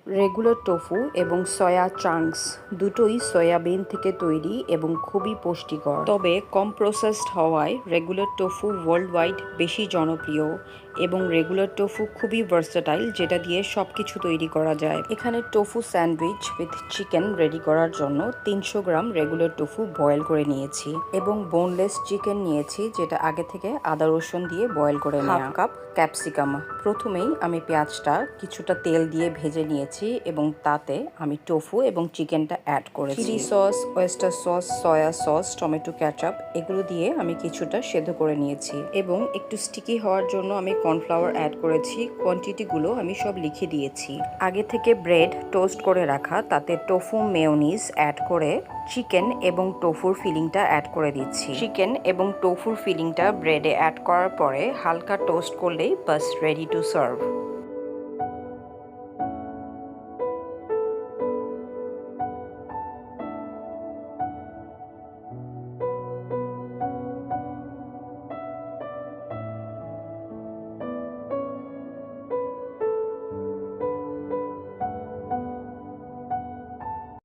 Regular tofu এবং soya চাঙ্কস দুটোই soybean থেকে তৈরি এবং খুবই পুষ্টিকর, তবে কম প্রসেসড হওয়ায় রেগুলার টোফু ওয়ার্ল্ড ওয়াইড বেশি জনপ্রিয় এবং রেগুলার টোফু খুবই ভার্সেটাইল, যেটা দিয়ে সব কিছু তৈরি করা যায়। এখানে tofu sandwich with chicken ready করার জন্য 300 গ্রাম রেগুলার টোফু বয়েল করে নিয়েছি এবং বোনলেস চিকেন নিয়েছি, যেটা আগে থেকে আদা রসুন দিয়ে বয়েল করে নেওয়া। Half cup capsicum. প্রথমেই আমি পেঁয়াজটা কিছুটা তেল দিয়ে ভেজে নিয়েছি এবং তাতে আমি টোফু এবং চিকেনটা অ্যাড করেছি। Chilli sauce, oyster sauce, soya sauce, tomato ketchup এগুলো দিয়ে আমি কিছুটা সেদ্ধ করে নিয়েছি এবং একটু স্টিকি হওয়ার জন্য আমি কর্নফ্লাওয়ার অ্যাড করেছি। কোয়ান্টিটিগুলো আমি সব লিখে দিয়েছি। আগে থেকে ব্রেড টোস্ট করে রাখা, তাতে টোফু মেয়োনিজ অ্যাড করে চিকেন এবং টোফুর ফিলিংটা অ্যাড করে দিচ্ছি। চিকেন এবং টোফুর ফিলিংটা ব্রেডে অ্যাড করার পরে হালকা টোস্ট করলেই বাস রেডি টু সার্ভ।